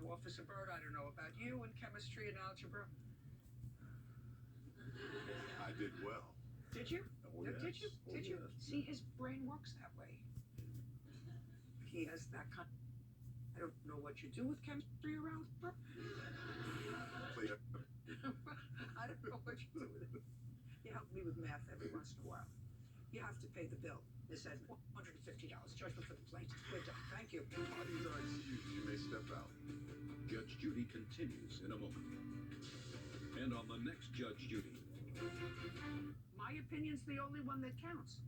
Officer Bird, I don't know about you in chemistry and algebra. I did well. Did you? Oh, yes. Did you? Oh, Did you? yes. See, his brain works that way. He has that kind. I don't know what you do with chemistry or algebra. I don't know what you do with it. You help me with math every once in a while. You have to pay the bill. This says $150. Judgment for the plaintiff. We're done. Thank you. Parties are excused. You may step out. Judge Judy continues in a moment. And on the next Judge Judy. My opinion's the only one that counts.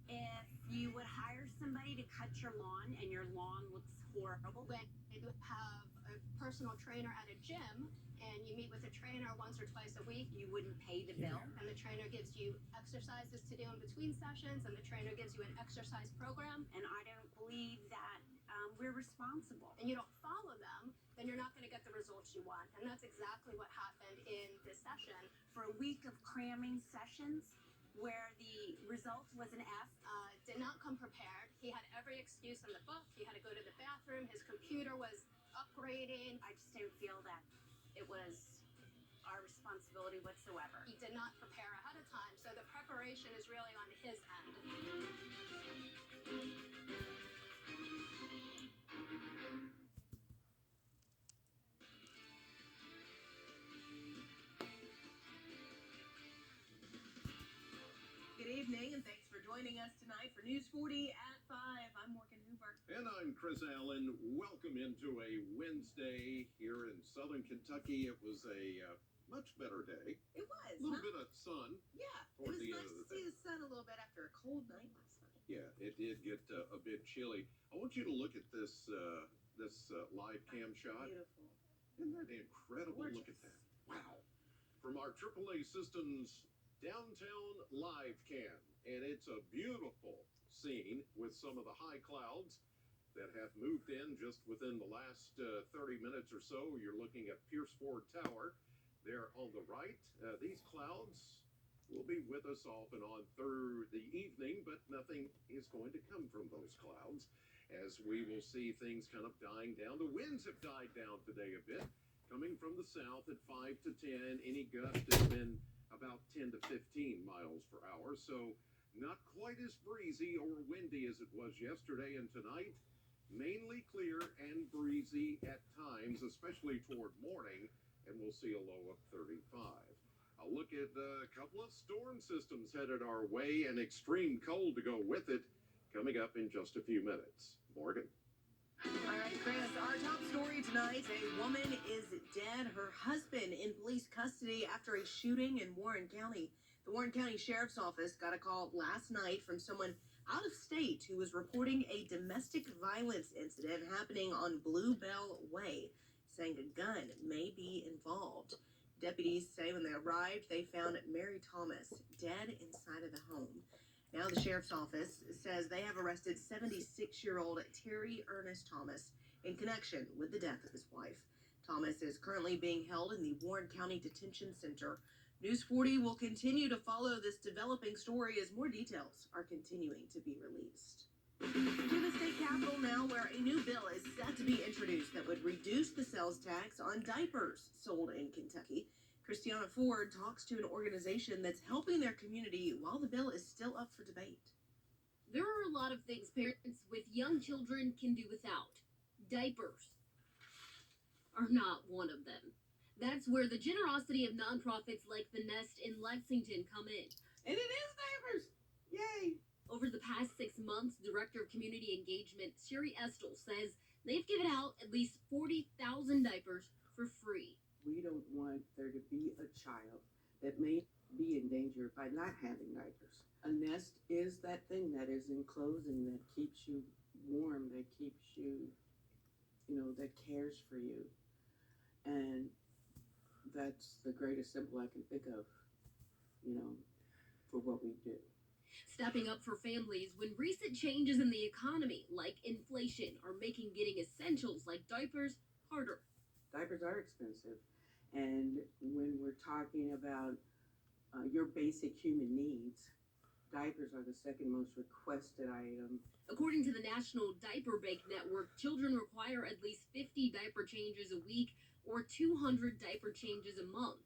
If you would hire somebody to cut your lawn and your lawn looks horrible, when you have a personal trainer at a gym and you meet with a trainer once or twice a week, you wouldn't pay the bill. and the trainer gives you exercises to do in between sessions, and the trainer gives you an exercise program, And I don't believe that we're responsible. and you don't follow them, then you're not going to get the results you want. And that's exactly what happened in this session. For a week of cramming sessions where the result was an F, Did not come prepared. He had every excuse in the book. He had to go to the bathroom. His computer was upgrading. I just didn't feel that it was our responsibility whatsoever. He did not prepare ahead of time, so the preparation is really on his end. Good evening, and thanks for joining us tonight for News 40 at 5. I'm Morgan Hoover. And I'm Chris Allen. Welcome into a Wednesday here in southern Kentucky. It was a much better day. It was. A little bit of sun. Yeah, it toward was the nice end of to the see day. the sun a little bit after a cold night last night. Yeah, it did get a bit chilly. I want you to look at this live cam shot. Beautiful. Isn't that incredible? Gorgeous. Look at that. Wow. From our AAA Systems downtown live cam. And it's a beautiful scene with some of the high clouds that have moved in just within the last 30 minutes or so. You're looking at Pierce Ford Tower there on the right. These clouds will be with us off and on through the evening, but nothing is going to come from those clouds as we will see things kind of dying down. The winds have died down today a bit, coming from the south at 5 to 10. Any gust has been about 10 to 15 miles per hour, so not quite as breezy or windy as it was yesterday and tonight. Mainly clear and breezy at times, especially toward morning, and we'll see a low of 35. I'll look at a couple of storm systems headed our way and extreme cold to go with it coming up in just a few minutes. Morgan. All right, Chris, our top story tonight, a woman is dead. Her husband in police custody after a shooting in Warren County. The Warren County Sheriff's Office got a call last night from someone out of state who was reporting a domestic violence incident happening on Bluebell Way, saying a gun may be involved. Deputies say when they arrived, they found Mary Thomas dead inside of the home. Now the Sheriff's Office says they have arrested 76-year-old Terry Ernest Thomas in connection with the death of his wife. Thomas is currently being held in the Warren County Detention Center. News 40 will continue to follow this developing story as more details are continuing to be released. To the state capitol now, where a new bill is set to be introduced that would reduce the sales tax on diapers sold in Kentucky. Christiana Ford talks to an organization that's helping their community while the bill is still up for debate. There are a lot of things parents with young children can do without. Diapers are not one of them. That's where the generosity of nonprofits like the Nest in Lexington come in. And it is diapers! Yay! Over the past 6 months, Director of Community Engagement Sherry Estel says they've given out at least 40,000 diapers for free. We don't want there to be a child that may be in danger by not having diapers. A nest is that thing that is enclosing, that keeps you warm, that keeps you, that cares for you. And that's the greatest symbol I can think of, for what we do. Stepping up for families when recent changes in the economy, like inflation, are making getting essentials like diapers harder. Diapers are expensive. And when we're talking about your basic human needs, diapers are the second most requested item. According to the National Diaper Bank Network, Children require at least 50 diaper changes a week or 200 diaper changes a month.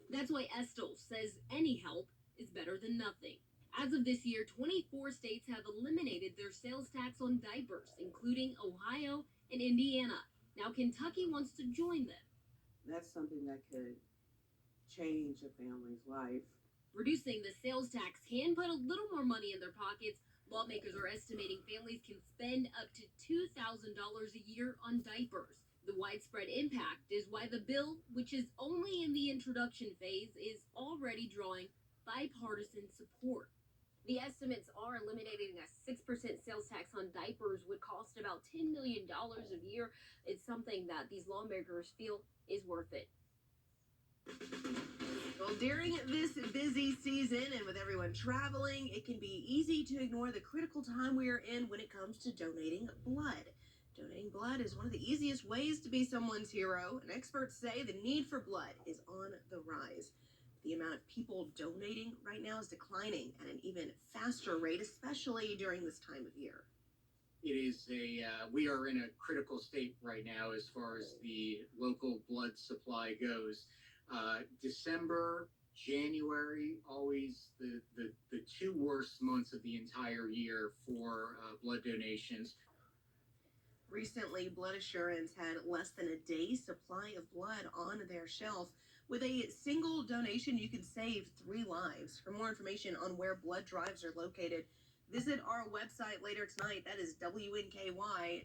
That's why Estel says any help is better than nothing. As of this year, 24 states have eliminated their sales tax on diapers, including Ohio and Indiana. Now Kentucky wants to join them. That's something that could change a family's life. Reducing the sales tax can put a little more money in their pockets. Lawmakers are estimating families can spend up to $2,000 a year on diapers. The widespread impact is why the bill, which is only in the introduction phase, is already drawing bipartisan support. The estimates are eliminating a 6% sales tax on diapers would cost about $10 million a year. It's something that these lawmakers feel is worth it. Well, during this busy season and with everyone traveling, it can be easy to ignore the critical time we are in when it comes to donating blood. Donating blood is one of the easiest ways to be someone's hero, and experts say the need for blood is on the rise. The amount of people donating right now is declining at an even faster rate, especially during this time of year. It is we are in a critical state right now as far as the local blood supply goes. December, January, always the two worst months of the entire year for blood donations. Recently, Blood Assurance had less than a day's supply of blood on their shelf. With a single donation, you can save 3 lives. For more information on where blood drives are located, visit our website later tonight. That is WNKY.com.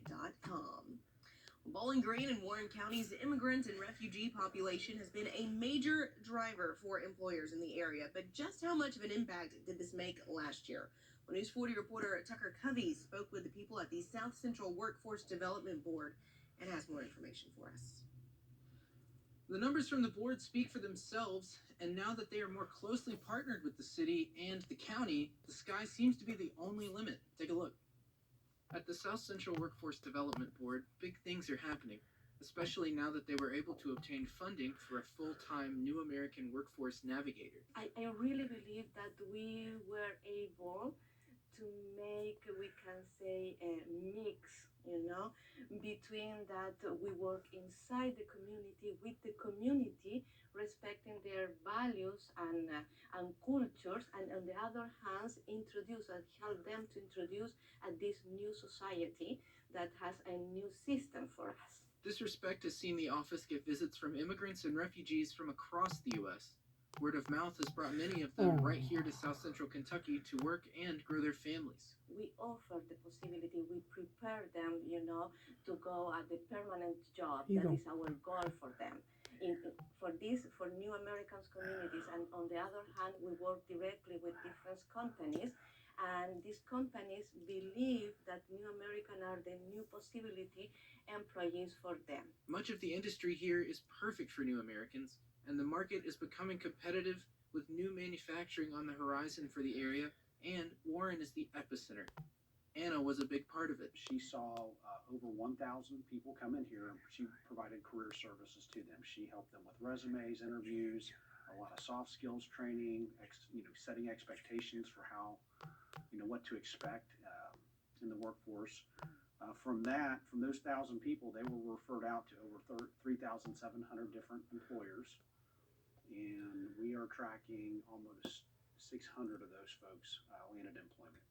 Bowling Green and Warren County's immigrant and refugee population has been a major driver for employers in the area. But just how much of an impact did this make last year? Well, News 40 reporter Tucker Covey spoke with the people at the South Central Workforce Development Board and has more information for us. The numbers from the board speak for themselves, and now that they are more closely partnered with the city and the county, the sky seems to be the only limit. Take a look. At the South Central Workforce Development Board, big things are happening, especially now that they were able to obtain funding for a full-time New American Workforce Navigator. I really believe that we were able to make, we can say, a mix, between that we work inside the community, with the community, respecting their values and cultures, and on the other hand, introduce and help them to introduce this new society that has a new system for us. This respect has seen the office get visits from immigrants and refugees from across the U.S. Word of mouth has brought many of them right here to South Central Kentucky to work and grow their families. We offer the possibility, we prepare them, to go at the permanent job. That is our goal for them. For New Americans communities, and on the other hand, we work directly with different companies, and these companies believe that New American are the new possibility employees for them. Much of the industry here is perfect for New Americans, and the market is becoming competitive with new manufacturing on the horizon for the area, and Warren is the epicenter. Anna was a big part of it. She saw over 1,000 people come in here, and she provided career services to them. She helped them with resumes, interviews, a lot of soft skills training, setting expectations for how, what to expect in the workforce. From those 1,000 people, they were referred out to over 3,700 different employers, and we are tracking almost 600 of those folks landed employment.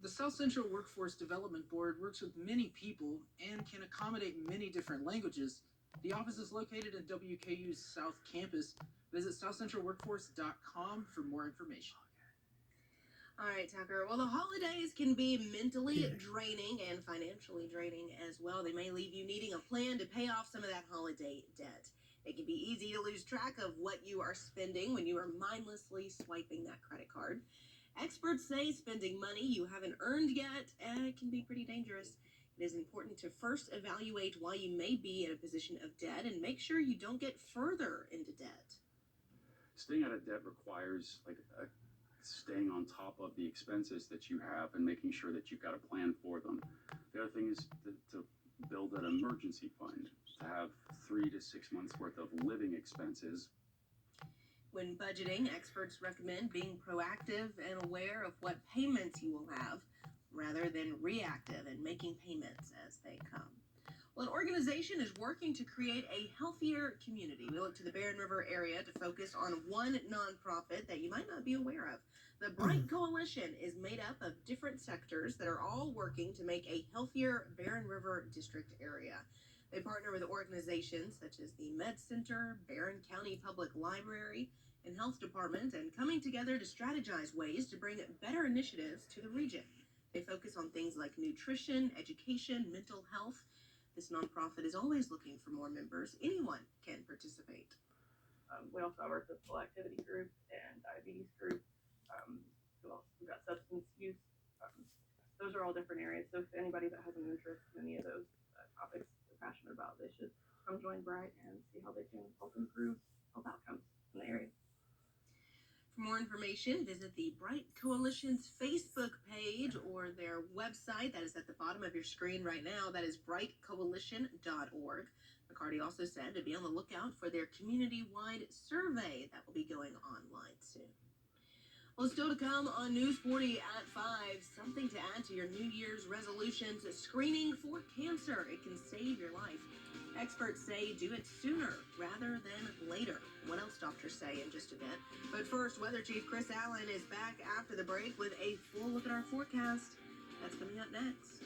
The South Central Workforce Development Board works with many people and can accommodate many different languages. The office is located in WKU's South Campus. Visit southcentralworkforce.com for more information. All right, Tucker. Well, the holidays can be mentally draining and financially draining as well. They may leave you needing a plan to pay off some of that holiday debt. It can be easy to lose track of what you are spending when you are mindlessly swiping that credit card. Experts say spending money you haven't earned yet can be pretty dangerous. It is important to first evaluate why you may be in a position of debt and make sure you don't get further into debt. Staying out of debt requires staying on top of the expenses that you have and making sure that you've got a plan for them. The other thing is to build an emergency fund, to have 3 to 6 months worth of living expenses. When budgeting, experts recommend being proactive and aware of what payments you will have. rather than reactive and making payments as they come. Well, an organization is working to create a healthier community. We look to the Barren River area to focus on one nonprofit that you might not be aware of. The Bright Coalition is made up of different sectors that are all working to make a healthier Barren River district area. They partner with organizations such as the Med Center, Barren County Public Library, and Health Department, and coming together to strategize ways to bring better initiatives to the region. They focus on things like nutrition, education, mental health. This nonprofit is always looking for more members. Anyone can participate. We also work with full activity group and diabetes group. We've got substance use. Those are all different areas. So if anybody that has an interest in any of those topics they're passionate about, they should come join Bright and see how they can help improve health outcomes in the area. For more information, visit the Bright Coalition's Facebook page or their website. That is at the bottom of your screen right now. That is brightcoalition.org. McCarty also said to be on the lookout for their community-wide survey that will be going online soon. Well, still to come on News 40 at 5, something to add to your New Year's resolutions, screening for cancer. It can save your life. Experts say do it sooner rather than later. What else doctors say in just a bit. But first, Weather Chief Chris Allen is back after the break with a full look at our forecast. That's coming up next.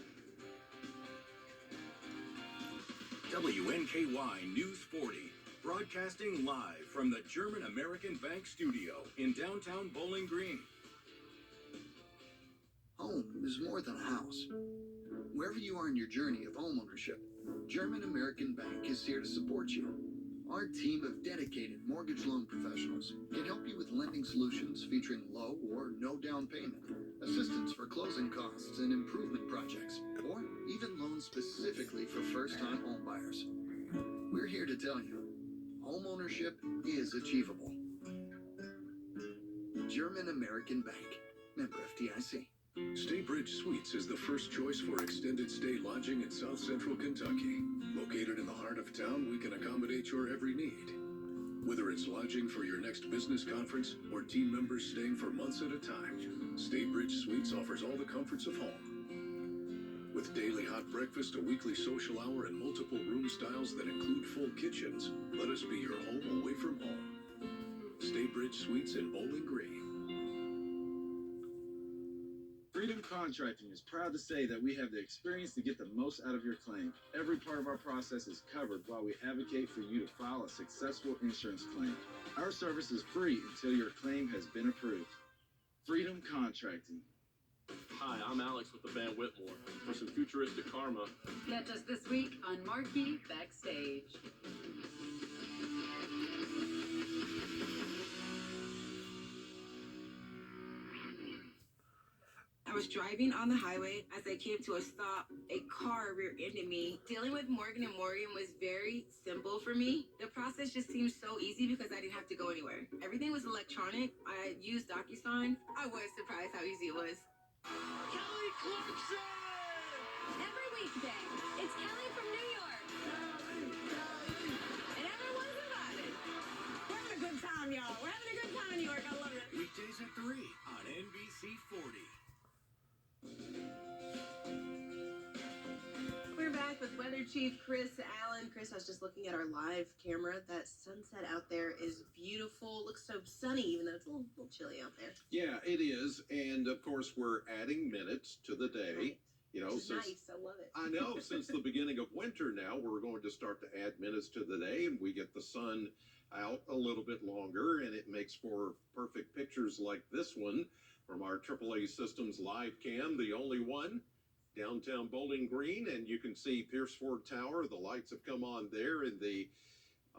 WNKY News 40, broadcasting live from the German American Bank studio in downtown Bowling Green. Home is more than a house. Wherever you are in your journey of homeownership, German American Bank is here to support you. Our team of dedicated mortgage loan professionals can help you with lending solutions featuring low or no down payment, assistance for closing costs and improvement projects, or even loans specifically for first-time homebuyers. We're here to tell you, homeownership is achievable. German American Bank, member FDIC. Staybridge Suites is the first choice for extended stay lodging in South Central Kentucky. Located in the heart of town, we can accommodate your every need. Whether it's lodging for your next business conference or team members staying for months at a time, Staybridge Suites offers all the comforts of home. With daily hot breakfast, a weekly social hour, and multiple room styles that include full kitchens, let us be your home away from home. Staybridge Suites in Bowling Green. Freedom Contracting is proud to say that we have the experience to get the most out of your claim. Every part of our process is covered while we advocate for you to file a successful insurance claim. Our service is free until your claim has been approved. Freedom Contracting. Hi, I'm Alex with the band Whitmore. For some futuristic karma, Catch us this week on Marquee Backstage. I was driving on the highway. As I came to a stop, a car rear-ended me. Dealing with Morgan & Morgan was very simple for me. The process just seemed so easy because I didn't have to go anywhere. Everything was electronic. I used DocuSign. I was surprised how easy it was. Kelly Clarkson! Every weekday, it's Kelly from New York. And everyone's invited. We're having a good time, y'all. We're having a good time in New York. I love it. Weekdays at 3 on NBC 40. We're back with Weather Chief Chris Allen. Chris, I was just looking at our live camera. That sunset out there is beautiful. Looks so sunny, even though it's a little chilly out there. Yeah, it is. And of course, we're adding minutes to the day. Right. You know, Which is since nice. I love it. I know since the beginning of winter now, we're going to start to add minutes to the day, and we get the sun out a little bit longer, and it makes for perfect pictures like this one from our AAA Systems live cam, the only one, downtown Bowling Green, and you can see Pierce Ford Tower. The lights have come on there in the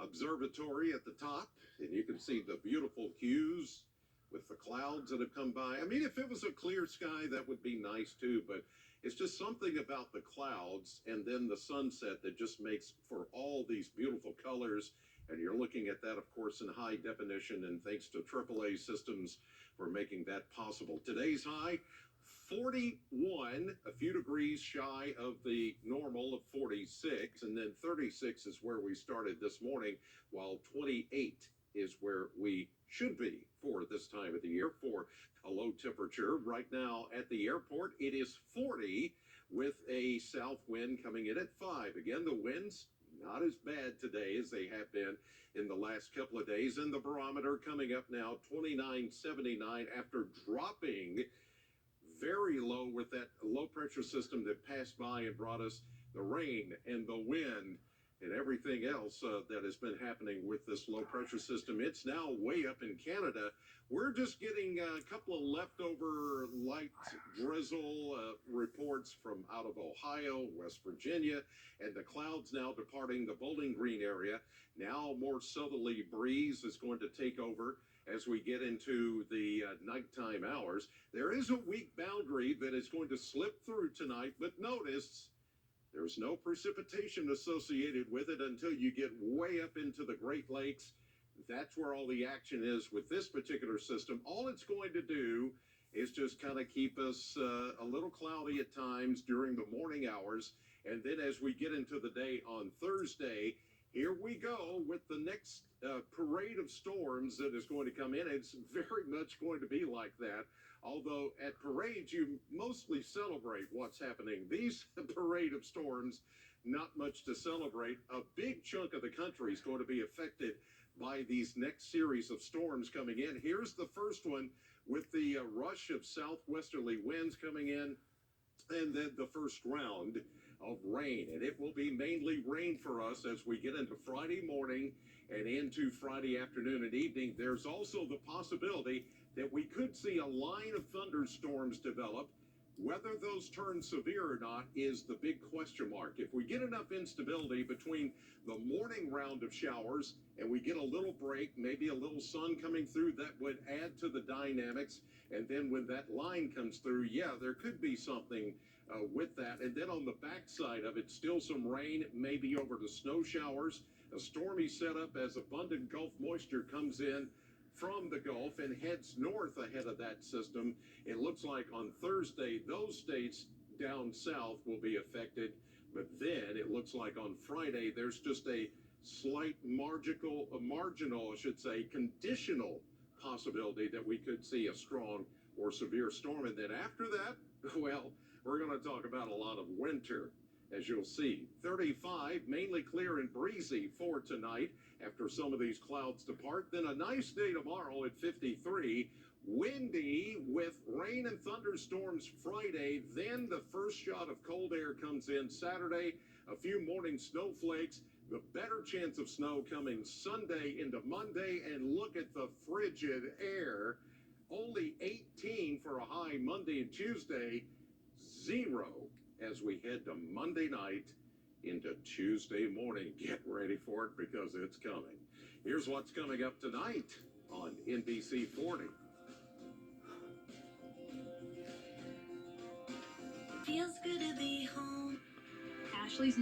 observatory at the top, and you can see the beautiful hues with the clouds that have come by. I mean, if it was a clear sky, that would be nice too, but it's just something about the clouds and then the sunset that just makes for all these beautiful colors. And you're looking at that, of course, in high definition, and thanks to AAA Systems for making that possible. Today's high, 41, a few degrees shy of the normal of 46, and then 36 is where we started this morning, while 28 is where we should be for this time of the year for a low temperature. Right now at the airport, it is 40 with a south wind coming in at 5. Again, the winds not as bad today as they have been in the last couple of days. And the barometer coming up now 29.79 after dropping very low with that low pressure system that passed by and brought us the rain and the wind and everything else that has been happening with this low pressure system. It's now way up in Canada. We're just getting a couple of leftover light drizzle reports from out of Ohio, West Virginia, and the clouds now departing the Bowling Green area. Now more southerly breeze is going to take over as we get into the nighttime hours. There is a weak boundary that is going to slip through tonight, but notice there's no precipitation associated with it until you get way up into the Great Lakes. That's where all the action is with this particular system. All it's going to do is just kind of keep us a little cloudy at times during the morning hours. And then as we get into the day on Thursday, here we go with the next parade of storms that is going to come in. It's very much going to be like that. Although at parades, you mostly celebrate what's happening. These parade of storms, not much to celebrate. A big chunk of the country is going to be affected by these next series of storms coming in. Here's the first one with the rush of southwesterly winds coming in, and then the first round of rain. And it will be mainly rain for us as we get into Friday morning and into Friday afternoon and evening. There's also the possibility that we could see a line of thunderstorms develop. Whether those turn severe or not is the big question mark. If we get enough instability between the morning round of showers and we get a little break, maybe a little sun coming through, that would add to the dynamics. And then when that line comes through, yeah, there could be something with that. And then on the backside of it, still some rain, maybe over to snow showers. A stormy setup as abundant Gulf moisture comes in from the Gulf and heads north ahead of that system. It looks like on Thursday, those states down south will be affected. But then it looks like on Friday, there's just a slight marginal, conditional possibility that we could see a strong or severe storm. And then after that, well, we're going to talk about a lot of winter. As you'll see, 35, mainly clear and breezy for tonight after some of these clouds depart. Then a nice day tomorrow at 53, windy with rain and thunderstorms Friday. Then the first shot of cold air comes in Saturday, a few morning snowflakes, the better chance of snow coming Sunday into Monday. And look at the frigid air, only 18 for a high Monday and Tuesday, 0 as we head to Monday night into Tuesday morning. Get ready for it because it's coming. Here's what's coming up tonight on NBC 40. Feels good to be home. Ashley's